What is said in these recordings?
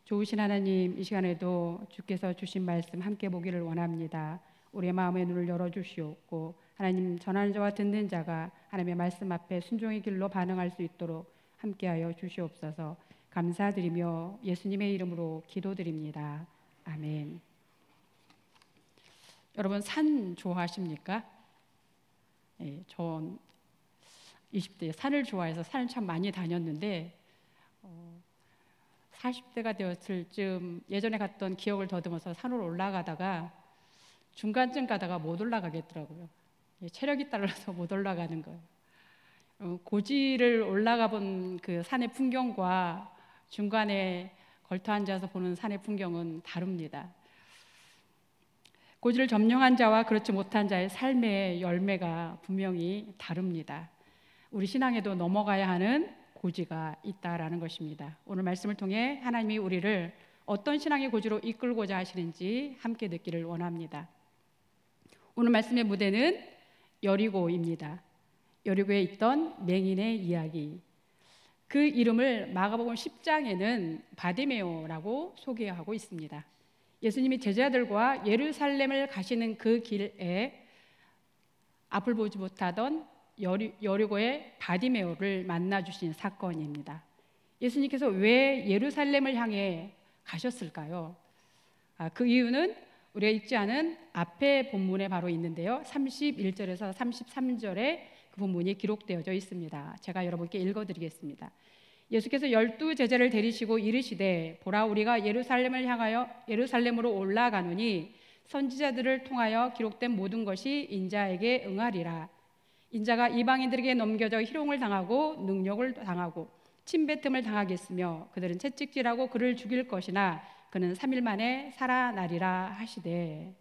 좋으신 하나님, 이 시간에도 주께서 주신 말씀 함께 보기를 원합니다. 우리의 마음의 눈을 열어주시옵고 하나님, 전하는 자와 듣는 자가 하나님의 말씀 앞에 순종의 길로 반응할 수 있도록 함께하여 주시옵소서. 감사드리며 예수님의 이름으로 기도드립니다. 아멘. 여러분, 산 좋아하십니까? 전 20대에 산을 좋아해서 산을 참 많이 다녔는데 40대가 되었을 즈음 예전에 갔던 기억을 더듬어서 산으로 올라가다가 중간쯤 가다가 못 올라가겠더라고요. 체력이 딸려서 못 올라가는 거예요. 고지를 올라가 본 그 산의 풍경과 중간에 걸터 앉아서 보는 산의 풍경은 다릅니다. 고지를 점령한 자와 그렇지 못한 자의 삶의 열매가 분명히 다릅니다. 우리 신앙에도 넘어가야 하는 고지가 있다라는 것입니다. 오늘 말씀을 통해 하나님이 우리를 어떤 신앙의 고지로 이끌고자 하시는지 함께 듣기를 원합니다. 오늘 말씀의 무대는 여리고입니다. 여리고에 있던 맹인의 이야기. 그 이름을 마가복음 10장에는 바디메오라고 소개하고 있습니다. 예수님이 제자들과 예루살렘을 가시는 그 길에 앞을 보지 못하던 여리고의 바디메오를 만나주신 사건입니다. 예수님께서 왜 예루살렘을 향해 가셨을까요? 그 이유는 우리가 읽지 않은 앞에 본문에 바로 있는데요, 31절에서 33절에 그 본문이 기록되어져 있습니다. 제가 여러분께 읽어드리겠습니다. 예수께서 12제자를 데리시고 이르시되, 보라, 우리가 예루살렘을 향하여 예루살렘으로 올라가노니 선지자들을 통하여 기록된 모든 것이 인자에게 응하리라. 인자가 이방인들에게 넘겨져 희롱을 당하고 능욕을 당하고 침뱉음을 당하겠으며 그들은 채찍질하고 그를 죽일 것이나 그는 3일 만에 살아나리라 하시되,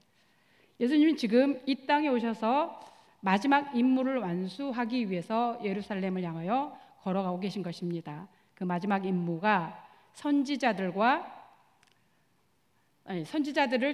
예수님은 지금 이 땅에 오셔서 마지막 임무를 완수하기 위해서 예루살렘을 향하여 걸어가고 계신 것입니다. 그 마지막 임무가 선지자들을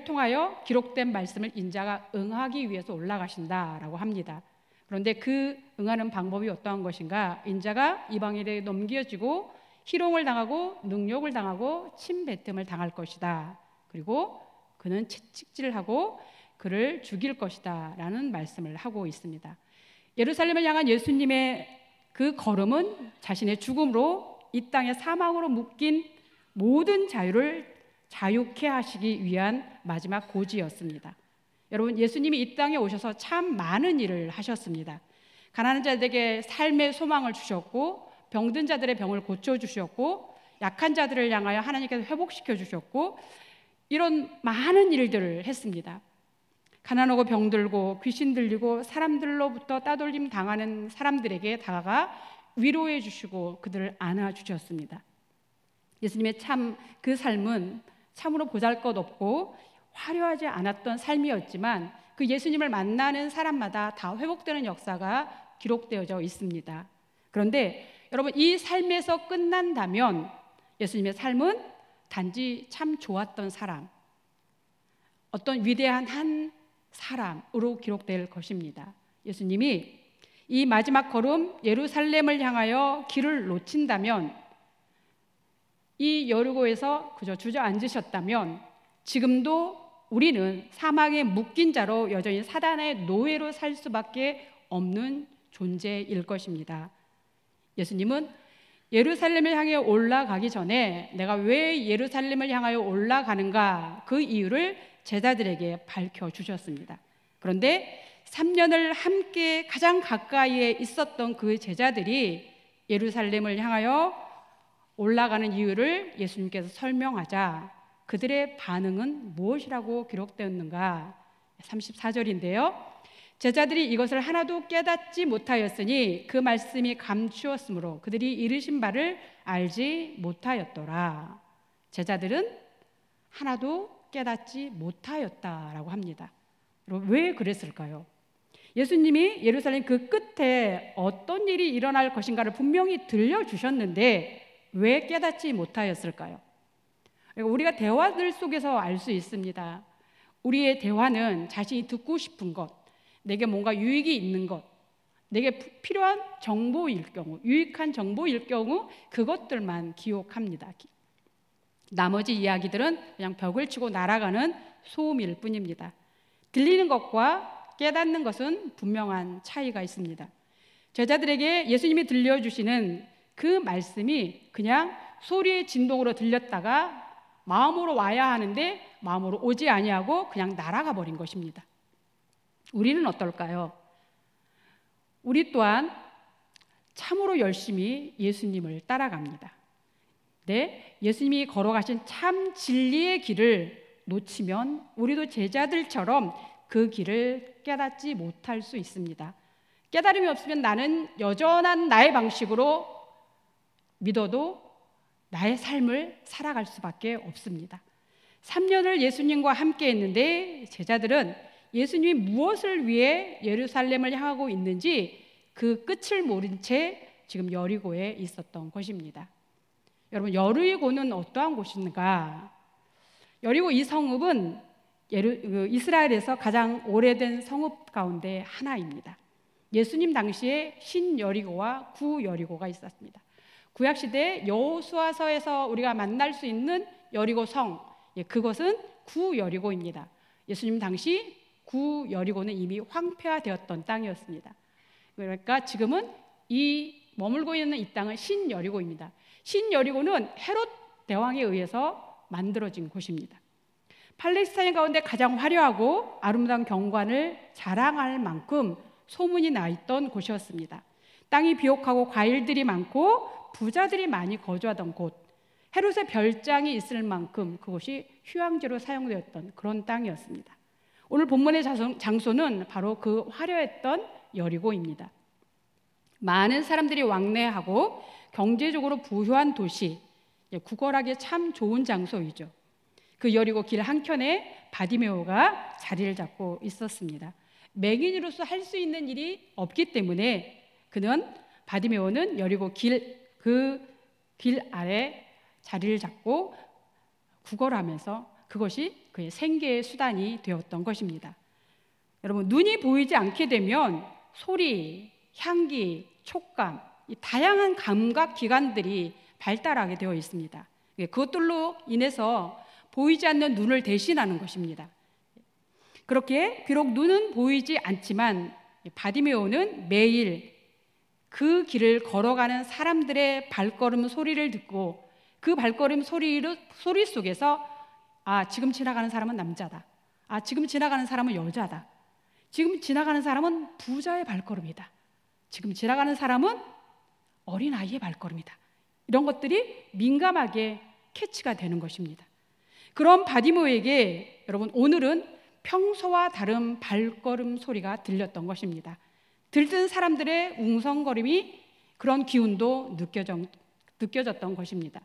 통하여 기록된 말씀을 인자가 응하기 위해서 올라가신다라고 합니다. 그런데 그 응하는 방법이 어떠한 것인가? 인자가 이방인에게 넘겨지고 희롱을 당하고 능욕을 당하고 침뱉음을 당할 것이다. 그리고 그는 채찍질하고 그를 죽일 것이다 라는 말씀을 하고 있습니다. 예루살렘을 향한 예수님의 그 걸음은 자신의 죽음으로 이 땅의 사망으로 묶인 모든 자유를 자유케 하시기 위한 마지막 고지였습니다. 여러분, 예수님이 이 땅에 오셔서 참 많은 일을 하셨습니다. 가난한 자들에게 삶의 소망을 주셨고, 병든 자들의 병을 고쳐주셨고, 약한 자들을 향하여 하나님께서 회복시켜 주셨고, 이런 많은 일들을 했습니다. 가난하고 병들고 귀신 들리고 사람들로부터 따돌림 당하는 사람들에게 다가가 위로해 주시고 그들을 안아주셨습니다. 예수님의 그 삶은 참으로 보잘것없고 화려하지 않았던 삶이었지만 그 예수님을 만나는 사람마다 다 회복되는 역사가 기록되어져 있습니다. 그런데 여러분, 이 삶에서 끝난다면 예수님의 삶은 단지 참 좋았던 사람, 어떤 위대한 한 사람으로 기록될 것입니다. 예수님이 이 마지막 걸음 예루살렘을 향하여 길을 놓친다면, 이 여리고에서 그저 주저앉으셨다면 지금도 우리는 사망에 묶인 자로 여전히 사단의 노예로 살 수밖에 없는 존재일 것입니다. 예수님은 예루살렘을 향해 올라가기 전에 내가 왜 예루살렘을 향하여 올라가는가, 그 이유를 제자들에게 밝혀주셨습니다. 그런데 3년을 함께 가장 가까이에 있었던 그 제자들이 예루살렘을 향하여 올라가는 이유를 예수님께서 설명하자 그들의 반응은 무엇이라고 기록되었는가? 34절인데요. 제자들이 이것을 하나도 깨닫지 못하였으니 그 말씀이 감추었으므로 그들이 이르신 바를 알지 못하였더라. 제자들은 하나도 깨닫지 못하였다라고 합니다. 여러분, 왜 그랬을까요? 예수님이 예루살렘 그 끝에 어떤 일이 일어날 것인가를 분명히 들려주셨는데 왜 깨닫지 못하였을까요? 우리가 대화들 속에서 알 수 있습니다. 우리의 대화는 자신이 듣고 싶은 것, 내게 뭔가 유익이 있는 것, 내게 필요한 정보일 경우, 유익한 정보일 경우 그것들만 기억합니다. 나머지 이야기들은 그냥 벽을 치고 날아가는 소음일 뿐입니다. 들리는 것과 깨닫는 것은 분명한 차이가 있습니다. 제자들에게 예수님이 들려주시는 그 말씀이 그냥 소리의 진동으로 들렸다가 마음으로 와야 하는데 마음으로 오지 아니하고 그냥 날아가 버린 것입니다. 우리는 어떨까요? 우리 또한 참으로 열심히 예수님을 따라갑니다. 네, 예수님이 걸어가신 참 진리의 길을 놓치면 우리도 제자들처럼 그 길을 깨닫지 못할 수 있습니다. 깨달음이 없으면 나는 여전한 나의 방식으로 믿어도 나의 삶을 살아갈 수밖에 없습니다. 3년을 예수님과 함께 했는데 제자들은 예수님이 무엇을 위해 예루살렘을 향하고 있는지 그 끝을 모른 채 지금 여리고에 있었던 것입니다. 여러분, 여리고는 어떠한 곳인가? 여리고 이 성읍은 이스라엘에서 가장 오래된 성읍 가운데 하나입니다. 예수님 당시에 신여리고와 구여리고가 있었습니다. 구약시대 여호수아서에서 우리가 만날 수 있는 여리고 성, 그것은 구여리고입니다. 예수님 당시 구여리고는 이미 황폐화되었던 땅이었습니다. 그러니까 지금은 이 머물고 있는 이 땅은 신여리고입니다. 신여리고는 헤롯 대왕에 의해서 만들어진 곳입니다. 팔레스타인 가운데 가장 화려하고 아름다운 경관을 자랑할 만큼 소문이 나 있던 곳이었습니다. 땅이 비옥하고 과일들이 많고 부자들이 많이 거주하던 곳, 헤롯의 별장이 있을 만큼 그곳이 휴양지로 사용되었던 그런 땅이었습니다. 오늘 본문의 장소는 바로 그 화려했던 여리고입니다. 많은 사람들이 왕래하고 경제적으로 부유한 도시, 구걸하기에 참 좋은 장소이죠. 그 여리고 길 한켠에 바디메오가 자리를 잡고 있었습니다. 맹인으로서 할 수 있는 일이 없기 때문에 바디메오는 여리고 그 길 아래 자리를 잡고 구걸하면서 그것이 그의 생계의 수단이 되었던 것입니다. 여러분, 눈이 보이지 않게 되면 소리, 향기, 촉감, 이 다양한 감각 기관들이 발달하게 되어 있습니다. 그것들로 인해서 보이지 않는 눈을 대신하는 것입니다. 그렇게 비록 눈은 보이지 않지만 바디메오는 매일 그 길을 걸어가는 사람들의 발걸음 소리를 듣고 그 발걸음 소리 속에서 지금 지나가는 사람은 남자다. 지금 지나가는 사람은 여자다. 지금 지나가는 사람은 부자의 발걸음이다. 지금 지나가는 사람은 어린아이의 발걸음이다. 이런 것들이 민감하게 캐치가 되는 것입니다. 그런 바디메오에게 여러분, 오늘은 평소와 다른 발걸음 소리가 들렸던 것입니다. 들뜬 사람들의 웅성거림이 그런 기운도 느껴졌던 것입니다.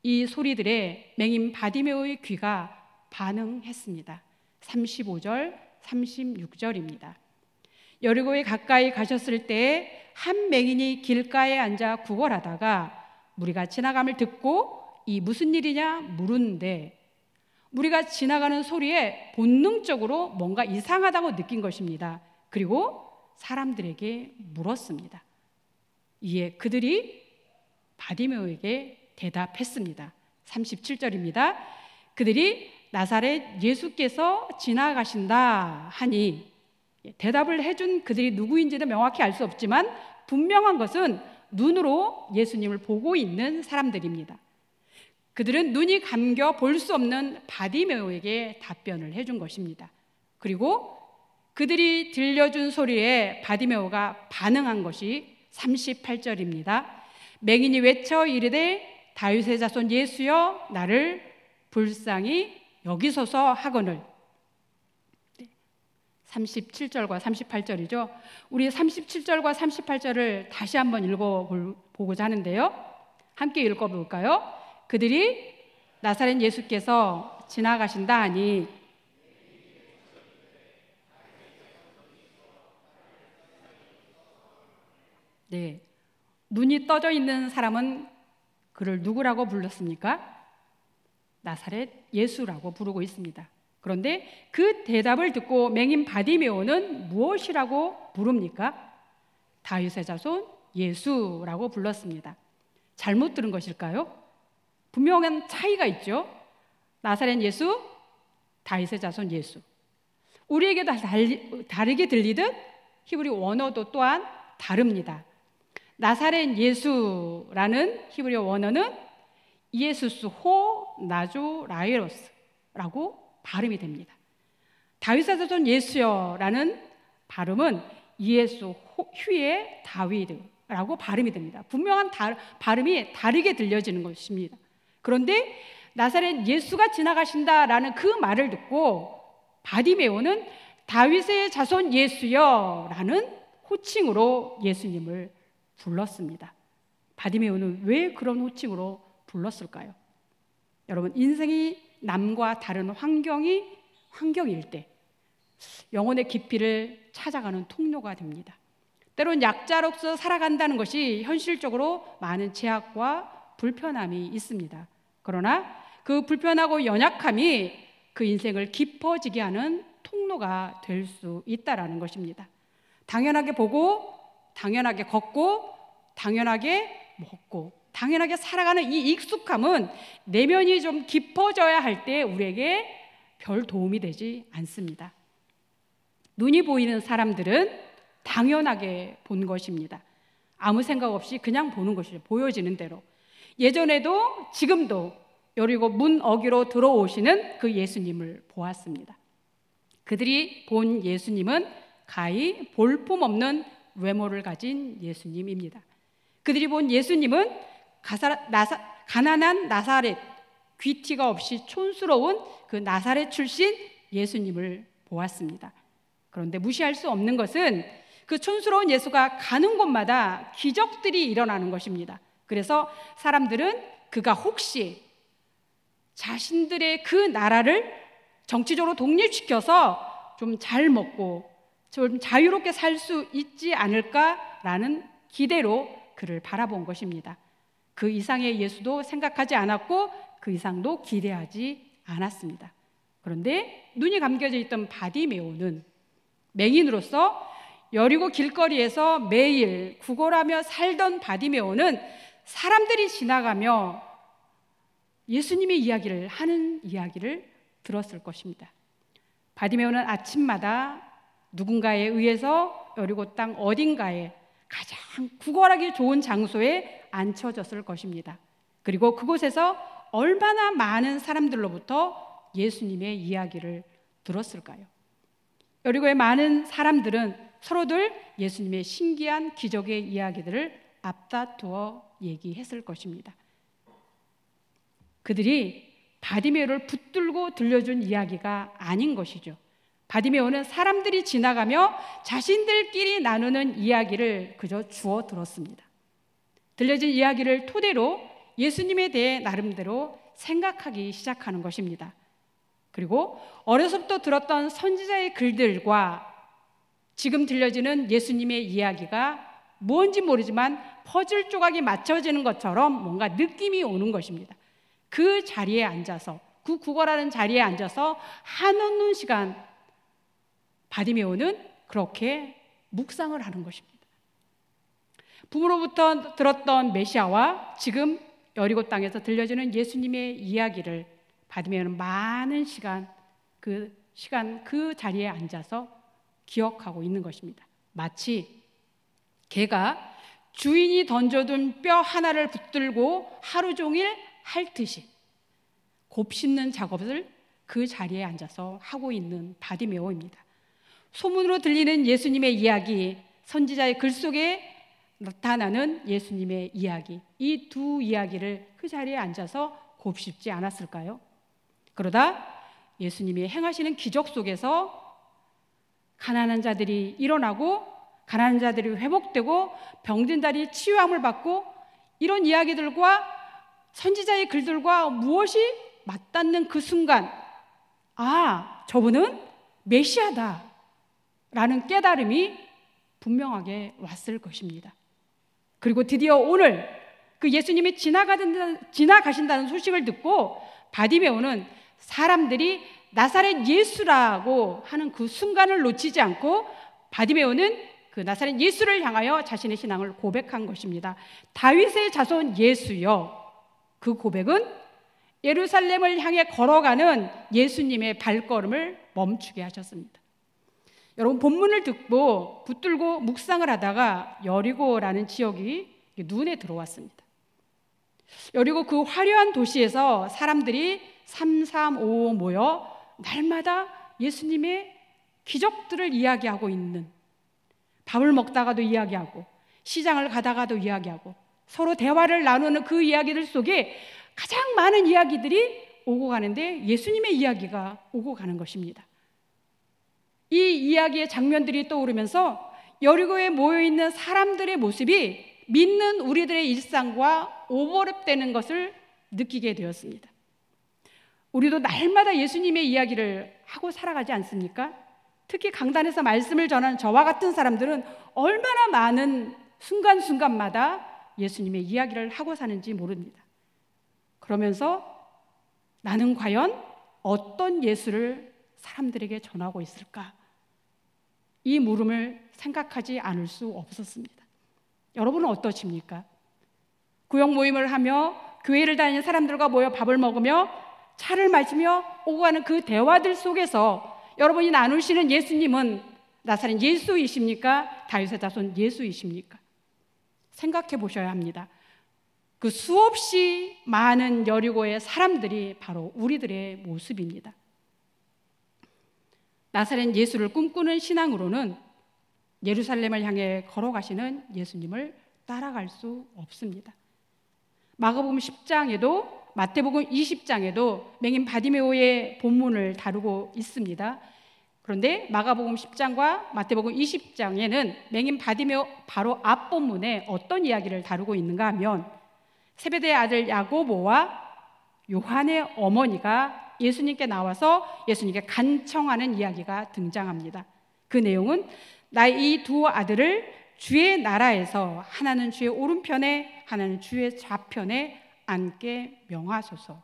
이 소리들에 맹인 바디메오의 귀가 반응했습니다. 35절, 36절입니다. 여리고에 가까이 가셨을 때에 한 맹인이 길가에 앉아 구걸하다가 무리가 지나감을 듣고 이 무슨 일이냐 물은데 무리가 지나가는 소리에 본능적으로 뭔가 이상하다고 느낀 것입니다. 그리고 사람들에게 물었습니다. 이에 그들이 바디메오에게 대답했습니다. 37절입니다. 그들이 나사렛 예수께서 지나가신다 하니, 대답을 해준 그들이 누구인지는 명확히 알 수 없지만 분명한 것은 눈으로 예수님을 보고 있는 사람들입니다. 그들은 눈이 감겨 볼 수 없는 바디메오에게 답변을 해준 것입니다. 그리고 그들이 들려준 소리에 바디메오가 반응한 것이 38절입니다. 맹인이 외쳐 이르되 다윗의 자손 예수여 나를 불쌍히 여기소서 하거늘. 37절과 38절이죠. 우리 37절과 38절을 다시 한번 읽어보고자 하는데요. 함께 읽어볼까요? 그들이 나사렛 예수께서 지나가신다 하니 눈이 떠져 있는 사람은 그를 누구라고 불렀습니까? 나사렛 예수라고 부르고 있습니다. 그런데 그 대답을 듣고 맹인 바디메오는 무엇이라고 부릅니까? 다윗의 자손 예수라고 불렀습니다. 잘못 들은 것일까요? 분명한 차이가 있죠. 나사렛 예수, 다윗의 자손 예수. 우리에게 다 다르게 들리듯 히브리 원어도 또한 다릅니다. 나사렛 예수라는 히브리 원어는 이에수스 호 나조 라이로스라고 발음이 됩니다. 다윗의 자손 예수여라는 발음은 이에수 휴의 다윗이라고 발음이 됩니다. 분명한 발음이 다르게 들려지는 것입니다. 그런데 나사렛 예수가 지나가신다라는 그 말을 듣고 바디메오는 다윗의 자손 예수여라는 호칭으로 예수님을 불렀습니다. 바디메오는 왜 그런 호칭으로 불렀을까요? 여러분, 인생이 남과 다른 환경일 때 영혼의 깊이를 찾아가는 통로가 됩니다. 때론 약자로서 살아간다는 것이 현실적으로 많은 제약과 불편함이 있습니다. 그러나 그 불편하고 연약함이 그 인생을 깊어지게 하는 통로가 될 수 있다라는 것입니다. 당연하게 보고, 당연하게 걷고, 당연하게 먹고, 당연하게 살아가는 이 익숙함은 내면이 좀 깊어져야 할 때 우리에게 별 도움이 되지 않습니다. 눈이 보이는 사람들은 당연하게 본 것입니다. 아무 생각 없이 그냥 보는 것이죠. 보여지는 대로. 예전에도 지금도 여리고 문 어귀로 들어오시는 그 예수님을 보았습니다. 그들이 본 예수님은 가히 볼품없는 외모를 가진 예수님입니다. 그들이 본 예수님은 가난한 나사렛, 귀티가 없이 촌스러운 그 나사렛 출신 예수님을 보았습니다. 그런데 무시할 수 없는 것은 그 촌스러운 예수가 가는 곳마다 기적들이 일어나는 것입니다. 그래서 사람들은 그가 혹시 자신들의 그 나라를 정치적으로 독립시켜서 좀 잘 먹고 좀 자유롭게 살 수 있지 않을까라는 기대로 그를 바라본 것입니다. 그 이상의 예수도 생각하지 않았고 그 이상도 기대하지 않았습니다. 그런데 눈이 감겨져 있던 바디메오는 맹인으로서 여리고 길거리에서 매일 구걸하며 살던 바디메오는 사람들이 지나가며 예수님의 이야기를 하는 이야기를 들었을 것입니다. 바디메오는 아침마다 누군가에 의해서 여리고 땅 어딘가에 가장 구걸하기 좋은 장소에 앉혀졌을 것입니다. 그리고 그곳에서 얼마나 많은 사람들로부터 예수님의 이야기를 들었을까요? 여리고의 많은 사람들은 서로들 예수님의 신기한 기적의 이야기들을 앞다투어 얘기했을 것입니다. 그들이 바디메오를 붙들고 들려준 이야기가 아닌 것이죠. 바디메오는 사람들이 지나가며 자신들끼리 나누는 이야기를 그저 주워 들었습니다. 들려진 이야기를 토대로 예수님에 대해 나름대로 생각하기 시작하는 것입니다. 그리고 어려서부터 들었던 선지자의 글들과 지금 들려지는 예수님의 이야기가 뭔지 모르지만 퍼즐 조각이 맞춰지는 것처럼 뭔가 느낌이 오는 것입니다. 그 자리에 앉아서, 그 구걸하는 자리에 앉아서 한없는 시간 바디메오는 그렇게 묵상을 하는 것입니다. 부모로부터 들었던 메시아와 지금 여리고 땅에서 들려지는 예수님의 이야기를 바디메오는 많은 시간 그 자리에 앉아서 기억하고 있는 것입니다. 마치 개가 주인이 던져둔 뼈 하나를 붙들고 하루 종일 핥듯이 곱씹는 작업을 그 자리에 앉아서 하고 있는 바디메오입니다. 소문으로 들리는 예수님의 이야기, 선지자의 글 속에 나타나는 예수님의 이야기, 이 두 이야기를 그 자리에 앉아서 곱씹지 않았을까요? 그러다 예수님이 행하시는 기적 속에서 가난한 자들이 일어나고 가난한 자들이 회복되고 병든 자들이 치유함을 받고 이런 이야기들과 선지자의 글들과 무엇이 맞닿는 그 순간, 아, 저분은 메시아다 라는 깨달음이 분명하게 왔을 것입니다. 그리고 드디어 오늘 그 예수님이 지나가신다는 소식을 듣고 바디메오는 사람들이 나사렛 예수라고 하는 그 순간을 놓치지 않고 바디메오는 그 나사렛 예수를 향하여 자신의 신앙을 고백한 것입니다. 다윗의 자손 예수여. 그 고백은 예루살렘을 향해 걸어가는 예수님의 발걸음을 멈추게 하셨습니다. 여러분, 본문을 듣고 붙들고 묵상을 하다가 여리고라는 지역이 눈에 들어왔습니다. 여리고 그 화려한 도시에서 사람들이 335 모여 날마다 예수님의 기적들을 이야기하고 있는, 밥을 먹다가도 이야기하고 시장을 가다가도 이야기하고 서로 대화를 나누는 그 이야기들 속에 가장 많은 이야기들이 오고 가는데 예수님의 이야기가 오고 가는 것입니다. 이 이야기의 장면들이 떠오르면서 여리고에 모여있는 사람들의 모습이 믿는 우리들의 일상과 오버랩되는 것을 느끼게 되었습니다. 우리도 날마다 예수님의 이야기를 하고 살아가지 않습니까? 특히 강단에서 말씀을 전하는 저와 같은 사람들은 얼마나 많은 순간순간마다 예수님의 이야기를 하고 사는지 모릅니다. 그러면서 나는 과연 어떤 예수를 사람들에게 전하고 있을까? 이 물음을 생각하지 않을 수 없었습니다. 여러분은 어떠십니까? 구역 모임을 하며 교회를 다니는 사람들과 모여 밥을 먹으며 차를 마시며 오고 가는 그 대화들 속에서 여러분이 나누시는 예수님은 나사렛 예수이십니까? 다윗의 자손 예수이십니까? 생각해 보셔야 합니다. 그 수없이 많은 여리고의 사람들이 바로 우리들의 모습입니다. 나사렛 예수를 꿈꾸는 신앙으로는 예루살렘을 향해 걸어가시는 예수님을 따라갈 수 없습니다. 마가복음 10장에도 마태복음 20장에도 맹인 바디메오의 본문을 다루고 있습니다. 그런데 마가복음 10장과 마태복음 20장에는 맹인 바디메오 바로 앞 본문에 어떤 이야기를 다루고 있는가 하면 세베대의 아들 야고보와 요한의 어머니가 예수님께 나와서 예수님께 간청하는 이야기가 등장합니다. 그 내용은 나의 이 두 아들을 주의 나라에서 하나는 주의 오른편에 하나는 주의 좌편에 앉게 명하소서.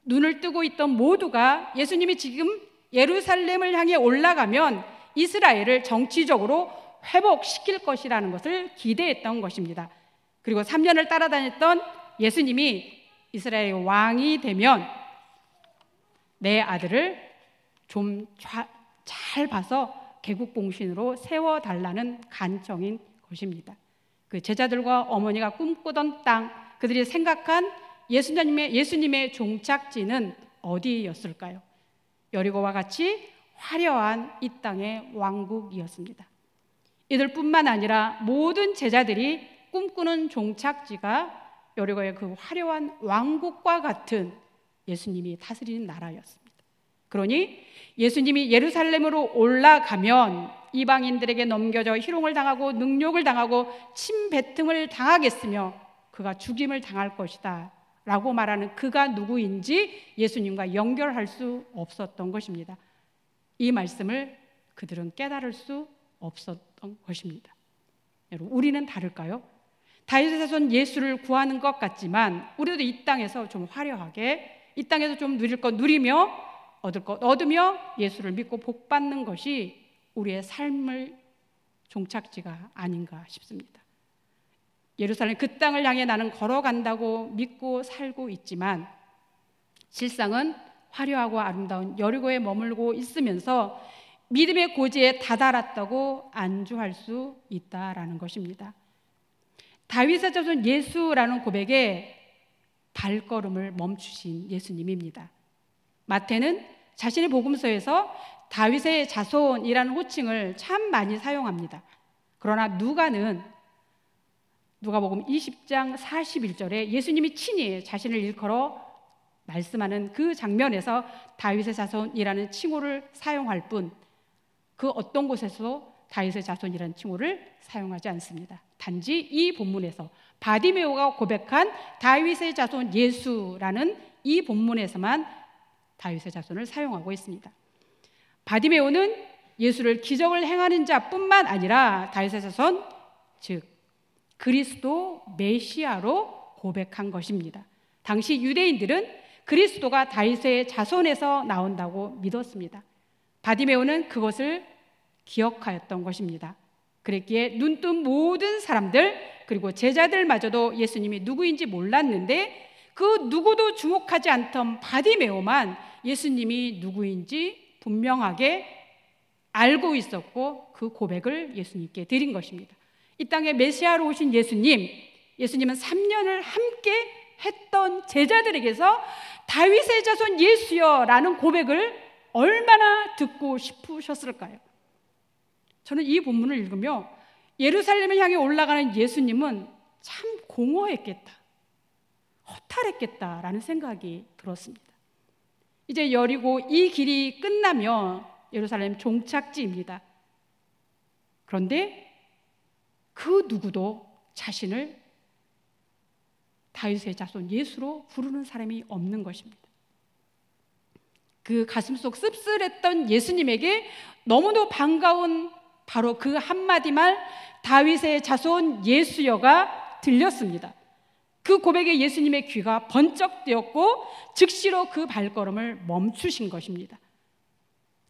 눈을 뜨고 있던 모두가 예수님이 지금 예루살렘을 향해 올라가면 이스라엘을 정치적으로 회복시킬 것이라는 것을 기대했던 것입니다. 그리고 3년을 따라다녔던 예수님이 이스라엘의 왕이 되면 내 아들을 좀 잘 봐서 개국공신으로 세워달라는 간청인 것입니다. 그 제자들과 어머니가 꿈꾸던 땅, 그들이 생각한 예수님의 종착지는 어디였을까요? 여리고와 같이 화려한 이 땅의 왕국이었습니다. 이들뿐만 아니라 모든 제자들이 꿈꾸는 종착지가 여리고의 그 화려한 왕국과 같은 예수님이 다스리는 나라였습니다. 그러니 예수님이 예루살렘으로 올라가면 이방인들에게 넘겨져 희롱을 당하고 능욕을 당하고 침뱉음을 당하겠으며 그가 죽임을 당할 것이다 라고 말하는 그가 누구인지 예수님과 연결할 수 없었던 것입니다. 이 말씀을 그들은 깨달을 수 없었던 것입니다. 여러분, 우리는 다를까요? 다윗의 자손 예수를 구하는 것 같지만 우리도 이 땅에서 좀 화려하게, 이 땅에서 좀 누릴 것 누리며 얻을 것 얻으며 예수를 믿고 복받는 것이 우리의 삶의 종착지가 아닌가 싶습니다. 예루살렘 그 땅을 향해 나는 걸어간다고 믿고 살고 있지만 실상은 화려하고 아름다운 여리고에 머물고 있으면서 믿음의 고지에 다다랐다고 안주할 수 있다라는 것입니다. 다윗의 자손 예수라는 고백에 발걸음을 멈추신 예수님입니다. 마태는 자신의 복음서에서 다윗의 자손이라는 호칭을 참 많이 사용합니다. 그러나 누가복음 20장 41절에 예수님이 친히 자신을 일컬어 말씀하는 그 장면에서 다윗의 자손이라는 칭호를 사용할 뿐 그 어떤 곳에서도 다윗의 자손이라는 칭호를 사용하지 않습니다. 단지 이 본문에서 바디메오가 고백한 다윗의 자손 예수라는 이 본문에서만 다윗의 자손을 사용하고 있습니다. 바디메오는 예수를 기적을 행하는 자뿐만 아니라 다윗의 자손, 즉 그리스도 메시아로 고백한 것입니다. 당시 유대인들은 그리스도가 다윗의 자손에서 나온다고 믿었습니다. 바디메오는 그것을 기억하였던 것입니다. 그랬기에 눈뜬 모든 사람들 그리고 제자들마저도 예수님이 누구인지 몰랐는데 그 누구도 주목하지 않던 바디메오만 예수님이 누구인지 분명하게 알고 있었고 그 고백을 예수님께 드린 것입니다. 이 땅에 메시아로 오신 예수님은 3년을 함께 했던 제자들에게서 다윗의 자손 예수여 라는 고백을 얼마나 듣고 싶으셨을까요? 저는 이 본문을 읽으며 예루살렘을 향해 올라가는 예수님은 참 공허했겠다, 허탈했겠다라는 생각이 들었습니다. 이제 여리고 이 길이 끝나면 예루살렘 종착지입니다. 그런데 그 누구도 자신을 다윗의 자손 예수로 부르는 사람이 없는 것입니다. 그 가슴속 씁쓸했던 예수님에게 너무도 반가운 바로 그 한마디 말, 다윗의 자손 예수여가 들렸습니다. 그 고백에 예수님의 귀가 번쩍 뜨였고 즉시로 그 발걸음을 멈추신 것입니다.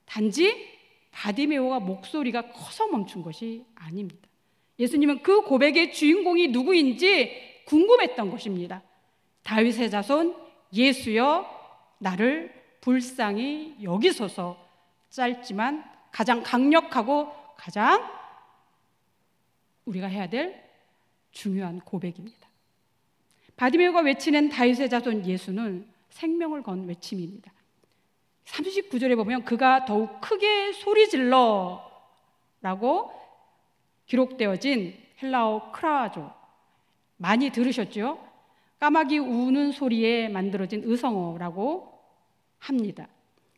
단지 바디메오가 목소리가 커서 멈춘 것이 아닙니다. 예수님은 그 고백의 주인공이 누구인지 궁금했던 것입니다. 다윗의 자손 예수여, 나를 불쌍히 여기소서. 짧지만 가장 강력하고 가장 우리가 해야 될 중요한 고백입니다. 바디메오가 외치는 다윗의 자손 예수는 생명을 건 외침입니다. 39절에 보면 그가 더욱 크게 소리질러 라고 기록되어진 헬라어 크라조, 많이 들으셨죠? 까마귀 우는 소리에 만들어진 의성어라고 합니다.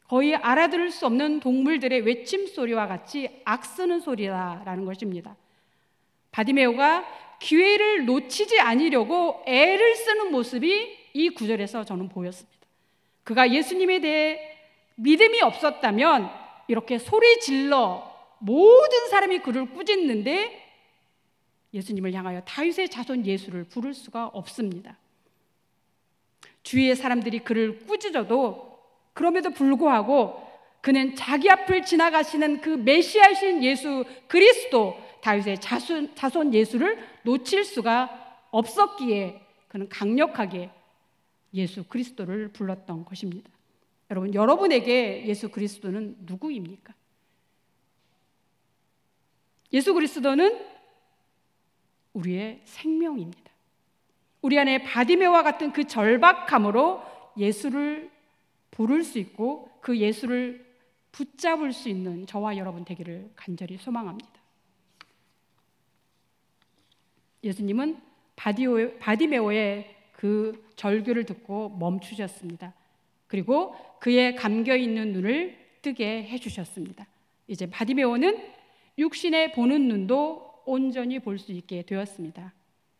거의 알아들을 수 없는 동물들의 외침 소리와 같이 악쓰는 소리라는 것입니다. 바디메오가 기회를 놓치지 않으려고 애를 쓰는 모습이 이 구절에서 저는 보였습니다. 그가 예수님에 대해 믿음이 없었다면 이렇게 소리 질러 모든 사람이 그를 꾸짖는데 예수님을 향하여 다윗의 자손 예수를 부를 수가 없습니다. 주위의 사람들이 그를 꾸짖어도 그럼에도 불구하고 그는 자기 앞을 지나가시는 그 메시아이신 예수 그리스도, 다윗의 자손 예수를 놓칠 수가 없었기에 그는 강력하게 예수 그리스도를 불렀던 것입니다. 여러분, 여러분에게 예수 그리스도는 누구입니까? 예수 그리스도는 우리의 생명입니다. 우리 안에 바디메오와 같은 그 절박함으로 예수를 부를 수 있고 그 예수를 붙잡을 수 있는 저와 여러분 되기를 간절히 소망합니다. 예수님은 바디메오의 그 절규를 듣고 멈추셨습니다. 그리고 그의 감겨있는 눈을 뜨게 해주셨습니다. 이제 바디메오는 육신에 보는 눈도 온전히 볼 수 있게 되었습니다.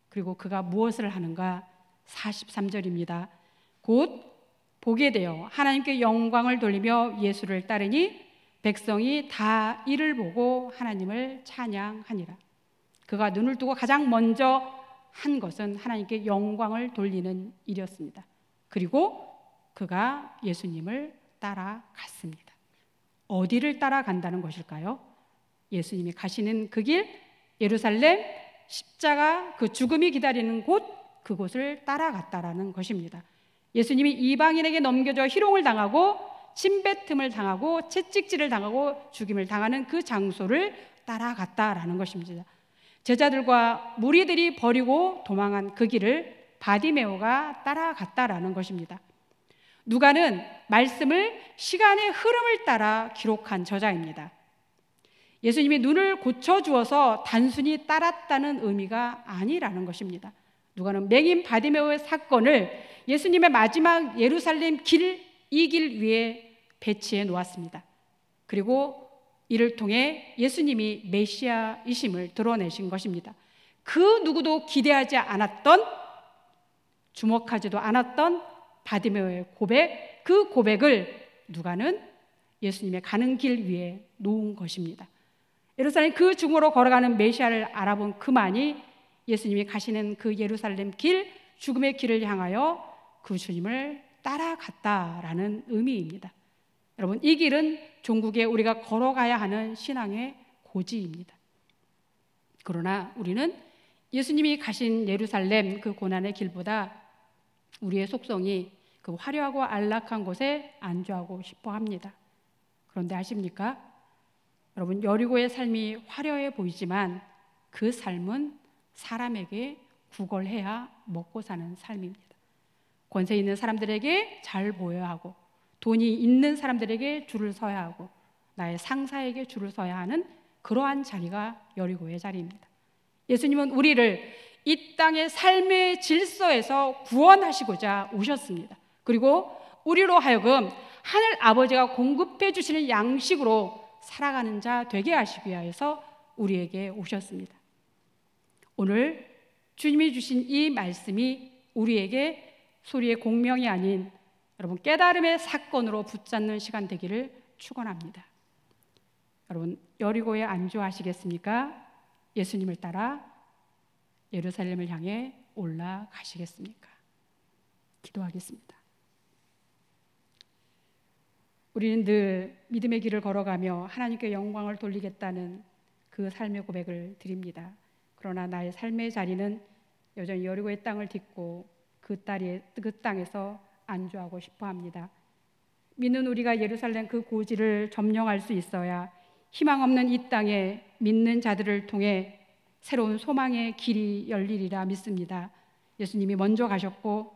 그리고 그가 무엇을 하는가? 43절입니다. 곧 보게 되어 하나님께 영광을 돌리며 예수를 따르니 백성이 다 이를 보고 하나님을 찬양하니라. 그가 눈을 뜨고 가장 먼저 한 것은 하나님께 영광을 돌리는 일이었습니다. 그리고 그가 예수님을 따라갔습니다. 어디를 따라간다는 것일까요? 예수님이 가시는 그 길, 예루살렘, 십자가, 그 죽음이 기다리는 곳, 그곳을 따라갔다라는 것입니다. 예수님이 이방인에게 넘겨져 희롱을 당하고 침뱉음을 당하고 채찍질을 당하고 죽임을 당하는 그 장소를 따라갔다라는 것입니다. 제자들과 무리들이 버리고 도망한 그 길을 바디메오가 따라갔다라는 것입니다. 누가는 말씀을 시간의 흐름을 따라 기록한 저자입니다. 예수님이 눈을 고쳐주어서 단순히 따랐다는 의미가 아니라는 것입니다. 누가는 맹인 바디메오의 사건을 예수님의 마지막 예루살렘 길, 이 길 위에 배치해 놓았습니다. 그리고 이를 통해 예수님이 메시아이심을 드러내신 것입니다. 그 누구도 기대하지 않았던, 주목하지도 않았던 바디메오의 고백, 그 고백을 누가는 예수님의 가는 길 위에 놓은 것입니다. 예루살렘 그 중으로 걸어가는 메시아를 알아본 그만이 예수님이 가시는 그 예루살렘 길, 죽음의 길을 향하여 그 주님을 따라갔다라는 의미입니다. 여러분, 이 길은 종국에 우리가 걸어가야 하는 신앙의 고지입니다. 그러나 우리는 예수님이 가신 예루살렘 그 고난의 길보다 우리의 속성이 그 화려하고 안락한 곳에 안주하고 싶어 합니다. 그런데 아십니까? 여러분, 여리고의 삶이 화려해 보이지만 그 삶은 사람에게 구걸해야 먹고 사는 삶입니다. 권세 있는 사람들에게 잘 보여야 하고, 돈이 있는 사람들에게 줄을 서야 하고, 나의 상사에게 줄을 서야 하는 그러한 자리가 여리고의 자리입니다. 예수님은 우리를 이 땅의 삶의 질서에서 구원하시고자 오셨습니다. 그리고 우리로 하여금 하늘 아버지가 공급해 주시는 양식으로 살아가는 자 되게 하시기 위해서 우리에게 오셨습니다. 오늘 주님이 주신 이 말씀이 우리에게 소리의 공명이 아닌 여러분 깨달음의 사건으로 붙잡는 시간 되기를 축원합니다. 여러분, 여리고에 안주하시겠습니까? 예수님을 따라 예루살렘을 향해 올라가시겠습니까? 기도하겠습니다. 우리는 늘 믿음의 길을 걸어가며 하나님께 영광을 돌리겠다는 그 삶의 고백을 드립니다. 그러나 나의 삶의 자리는 여전히 여리고의 땅을 딛고 그 땅에서 안주하고 싶어 합니다. 믿는 우리가 예루살렘 그 고지를 점령할 수 있어야 희망 없는 이 땅에 믿는 자들을 통해 새로운 소망의 길이 열리리라 믿습니다. 예수님이 먼저 가셨고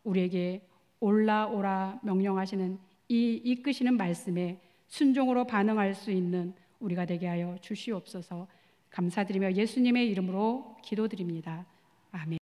우리에게 올라오라 명령하시는 이 이끄시는 말씀에 순종으로 반응할 수 있는 우리가 되게 하여 주시옵소서. 감사드리며 예수님의 이름으로 기도드립니다. 아멘.